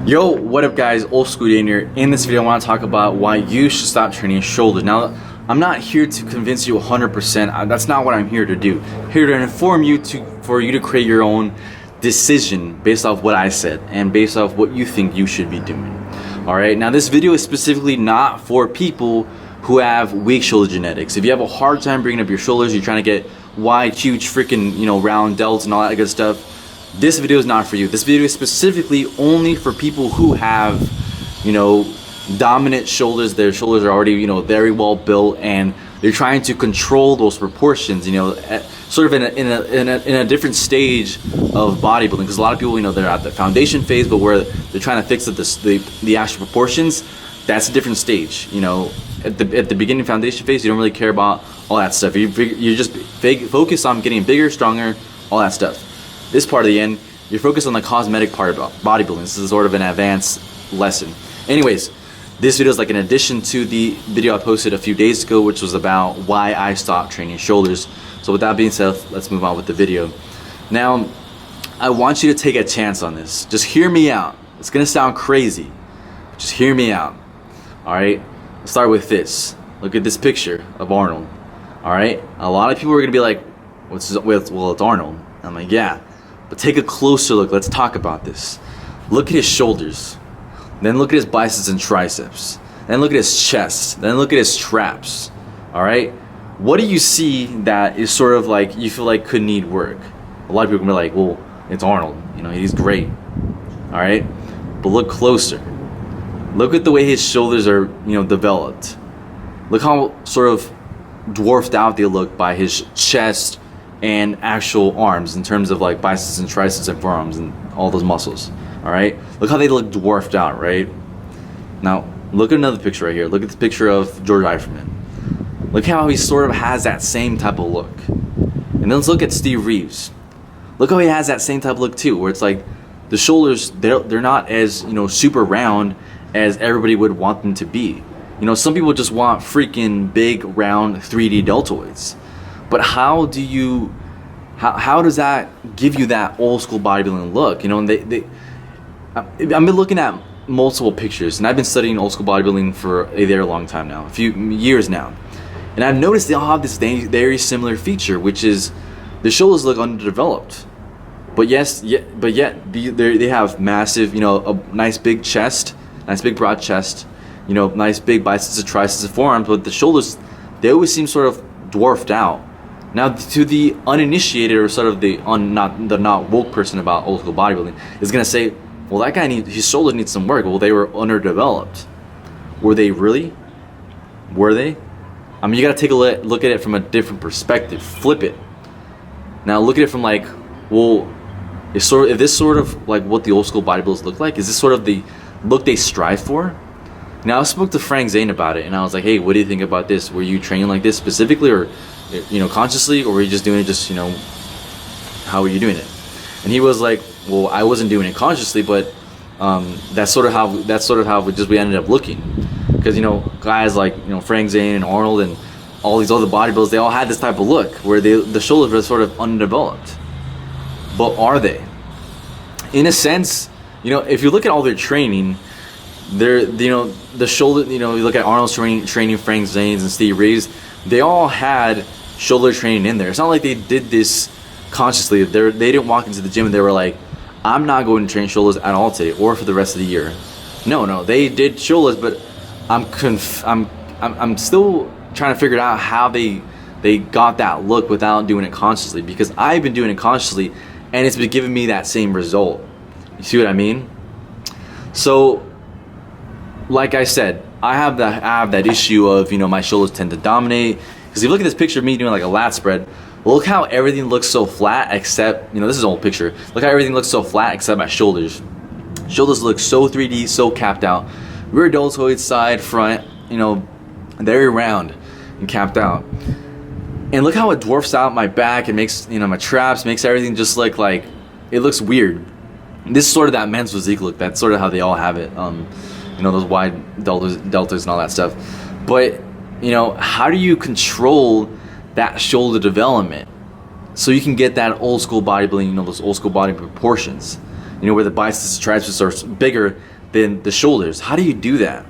Yo, what up guys, old school Dan here. In this video I want to talk about why you should stop training shoulders. Now, I'm not here to convince you 100%, that's not what I'm here to do. I'm here to inform you for you to create your own decision based off what I said and based off what you think you should be doing. Alright, now this video is specifically not for people who have weak shoulder genetics. If you have a hard time bringing up your shoulders, you're trying to get wide, huge, freaking, round delts and all that good stuff, this video is not for you. This video is specifically only for people who have, dominant shoulders. Their shoulders are already, very well built, and they're trying to control those proportions, sort of in a different stage of bodybuilding. Because a lot of people, they're at the foundation phase, but where they're trying to fix the actual proportions, that's a different stage. At the beginning foundation phase, you don't really care about all that stuff. You just focus on getting bigger, stronger, all that stuff. This part of the end, you're focused on the cosmetic part about bodybuilding. This is sort of an advanced lesson. Anyways, this video is like an addition to the video I posted a few days ago, which was about why I stopped training shoulders. So with that being said, let's move on with the video. Now, I want you to take a chance on this. Just hear me out. It's gonna sound crazy. Just hear me out. Alright? Let's start with this. Look at this picture of Arnold. Alright? A lot of people are gonna be like, well, it's Arnold. I'm like, yeah. But take a closer look. Let's talk about this. Look at his shoulders. Then look at his biceps and triceps. Then look at his chest. Then look at his traps. Alright? What do you see that is sort of like you feel like could need work? A lot of people can be like, well, it's Arnold. He's great. Alright? But look closer. Look at the way his shoulders are, developed. Look how sort of dwarfed out they look by his chest and actual arms in terms of like biceps and triceps and forearms and all those muscles. All right, look how they look dwarfed out. Right now, look at another picture right here. Look at this picture of George Eiferman. Look how he sort of has that same type of look. And then let's look at Steve Reeves. Look how he has that same type of look too, where it's like the shoulders, they're not as super round as everybody would want them to be. Some people just want freaking big round 3D deltoids. But how does that give you that old school bodybuilding look? I've been looking at multiple pictures, and I've been studying old school bodybuilding for a very long time now, a few years now. And I've noticed they all have this very similar feature, which is the shoulders look underdeveloped. But yet they have massive, a nice big chest, nice big broad chest, nice big biceps and triceps and forearms, but the shoulders, they always seem sort of dwarfed out. Now, to the uninitiated or sort of the not woke person about old school bodybuilding is gonna say, well, that guy his shoulders need some work. Well, they were underdeveloped. Were they really? Were they? I mean, you gotta take a look at it from a different perspective. Flip it. Now, look at it from like, well, is this sort of like what the old school bodybuilders look like? Is this sort of the look they strive for? Now, I spoke to Frank Zane about it, and I was like, hey, what do you think about this? Were you training like this specifically, or consciously, or were you just doing it how were you doing it? And he was like, well, I wasn't doing it consciously, but that's sort of how we ended up looking. Because guys like Frank Zane and Arnold and all these other bodybuilders, they all had this type of look where the shoulders were sort of undeveloped. But are they? In a sense, if you look at all their training, the shoulder, you look at Arnold's training, Frank Zane's and Steve Reeves, they all had shoulder training in there. It's not like they did this consciously. They didn't walk into the gym and they were like, I'm not going to train shoulders at all today or for the rest of the year. No, they did shoulders, but I'm still trying to figure out how they got that look without doing it consciously, because I've been doing it consciously and it's been giving me that same result. You see what I mean? So, like I said, I have that issue of my shoulders tend to dominate. Because if you look at this picture of me doing like a lat spread, look how everything looks so flat except this is an old picture. Look how everything looks so flat except my shoulders. Shoulders look so 3D, so capped out. Rear deltoid, side, front, very round and capped out. And look how it dwarfs out my back. It makes my traps, makes everything just look like it looks weird. This is sort of that men's physique look. That's sort of how they all have it. Those wide deltas and all that stuff. But, how do you control that shoulder development so you can get that old school bodybuilding, those old school body proportions, where the biceps and triceps are bigger than the shoulders. How do you do that?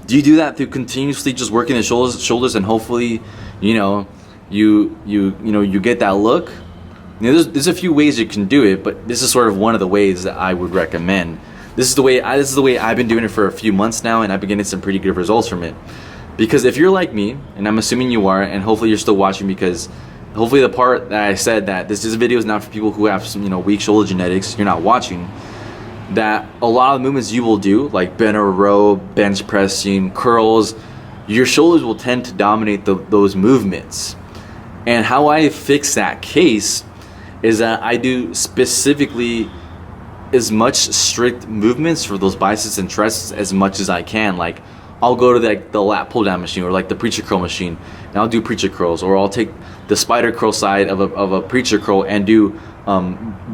Do you do that through continuously just working the shoulders and hopefully, you know, you get that look? You know, there's a few ways you can do it, but this is sort of one of the ways that I would recommend. This is the way I've been doing it for a few months now, and I've been getting some pretty good results from it. Because if you're like me, and I'm assuming you are, and hopefully you're still watching, because hopefully the part that I said that this video is not for people who have some, you know, weak shoulder genetics, you're not watching, that a lot of the movements you will do, like bent over row, bench pressing, curls, your shoulders will tend to dominate those movements. And how I fix that case is that I do specifically as much strict movements for those biceps and triceps as much as I can. Like, I'll go to the lat pull down machine, or like the preacher curl machine, and I'll do preacher curls, or I'll take the spider curl side of a preacher curl and do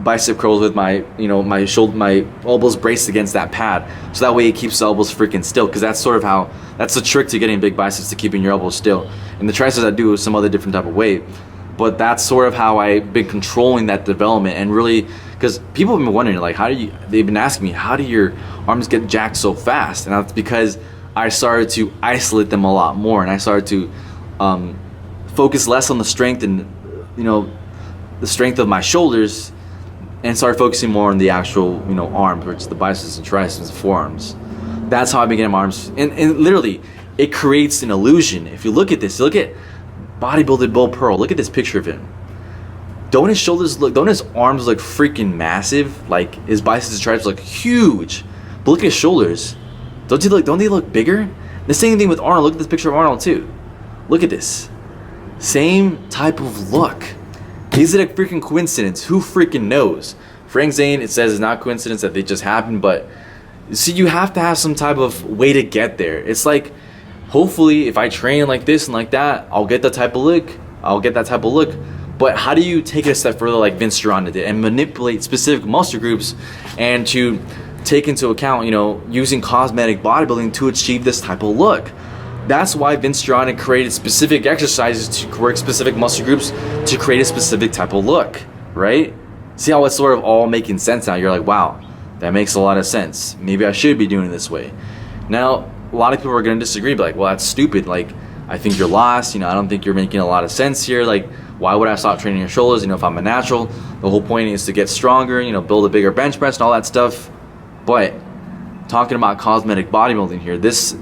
bicep curls with my, you know, my elbows braced against that pad, so that way it keeps the elbows freaking still, because that's sort of that's the trick to getting big biceps, to keeping your elbows still. And the triceps I do some other different type of weight, but that's sort of how I've been controlling that development. And really, because people have been wondering, like, they've been asking me, how do your arms get jacked so fast? And that's because I started to isolate them a lot more, and I started to focus less on the strength and, you know, the strength of my shoulders, and started focusing more on the actual, you know, arms, which is the biceps and triceps and forearms. That's how I've been getting my arms, and literally, it creates an illusion. If you look at this, look at bodybuilded Bill Pearl. Look at this picture of him. Don't his arms look freaking massive? Like, his biceps and triceps look huge. But look at his shoulders. Don't they look bigger? The same thing with Arnold. Look at this picture of Arnold too. Look at this. Same type of look. Is it a freaking coincidence? Who freaking knows? Frank Zane, it says it's not coincidence that they just happened, but see, you have to have some type of way to get there. It's like, hopefully, if I train like this and like that, I'll get that type of look. But how do you take it a step further, like Vince Gironda did, and manipulate specific muscle groups, and to take into account, you know, using cosmetic bodybuilding to achieve this type of look? That's why Vince Gironda created specific exercises to work specific muscle groups to create a specific type of look, right? See how it's sort of all making sense now? You're like, wow, that makes a lot of sense. Maybe I should be doing it this way. Now, a lot of people are going to disagree, be like, well, that's stupid. Like, I think you're lost. You know, I don't think you're making a lot of sense here. Like, why would I stop training your shoulders? You know, if I'm a natural, the whole point is to get stronger, you know, build a bigger bench press and all that stuff. But talking about cosmetic bodybuilding here, this,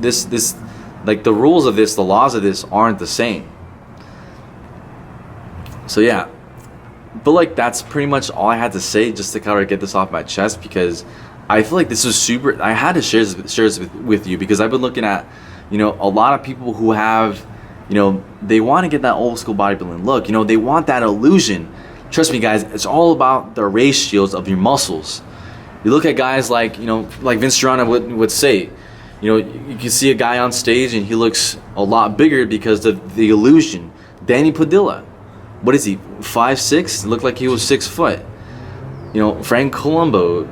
like, the rules of this, the laws of this aren't the same. So yeah, but like, that's pretty much all I had to say, just to kind of get this off my chest, because I feel like this was super. I had to share this with you, because I've been looking at, you know, a lot of people who have, you know, they want to get that old school bodybuilding look. You know, they want that illusion. Trust me, guys, it's all about the ratios of your muscles. You look at guys like, you know, like Vince Gironda would say, you know, you can see a guy on stage and he looks a lot bigger because of the illusion. Danny Padilla, what is he, 5'6"? Looked like he was 6 foot. You know, Franco Columbus.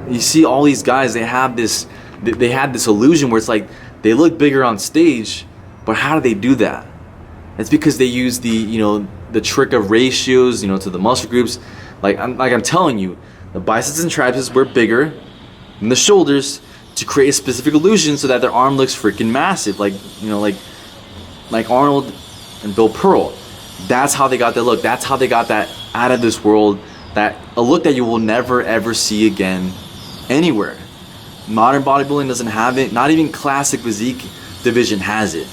You see all these guys, they had this illusion where it's like they look bigger on stage, but how do they do that? It's because they use the trick of ratios, you know, to the muscle groups. Like I'm telling you, the biceps and triceps were bigger than the shoulders to create a specific illusion so that their arm looks freaking massive, like, you know, like Arnold and Bill Pearl. That's how they got that look. That's how they got that out of this world, that a look that you will never ever see again anywhere. Modern bodybuilding doesn't have it. Not even classic physique division has it.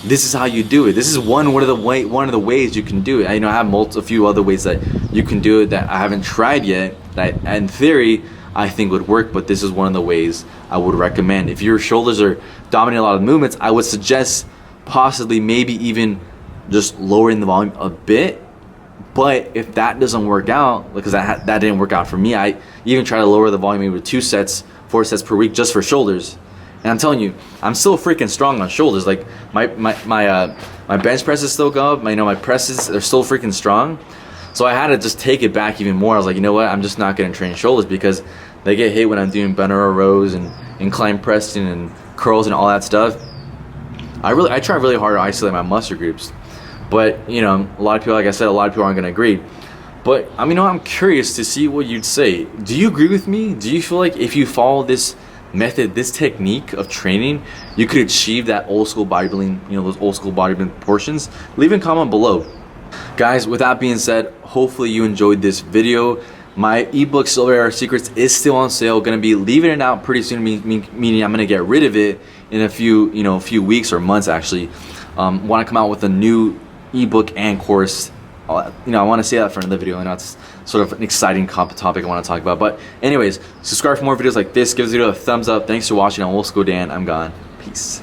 This is how you do it. This is one of the ways you can do it. I have a few other ways that you can do it that I haven't tried yet, that in theory I think would work, but this is one of the ways I would recommend. If your shoulders are dominating a lot of the movements, I would suggest possibly maybe even just lowering the volume a bit. But if that doesn't work out, because that didn't work out for me, I even try to lower the volume maybe 4 sets per week just for shoulders. And I'm telling you, I'm still freaking strong on shoulders. Like my bench presses still go up. My presses are still freaking strong. So I had to just take it back even more. I was like, you know what? I'm just not going to train shoulders because they get hit when I'm doing bent over rows and incline pressing and curls and all that stuff. I try really hard to isolate my muscle groups. But, you know, a lot of people, like I said, a lot of people aren't going to agree. But, I mean, I'm curious to see what you'd say. Do you agree with me? Do you feel like if you follow this method, this technique of training, you could achieve that old school bodybuilding, you know, those old school bodybuilding proportions, leave a comment below. Guys, with that being said, hopefully you enjoyed this video. My ebook Silver Era Secrets is still on sale. Gonna be leaving it out pretty soon, meaning I'm gonna get rid of it in a few weeks or months actually. Want to come out with a new ebook and course. I want to say that for another video. I know it's sort of an exciting topic I want to talk about. But anyways, subscribe for more videos like this. Give this video a thumbs up. Thanks for watching. I'm Old School Dan. I'm gone. Peace.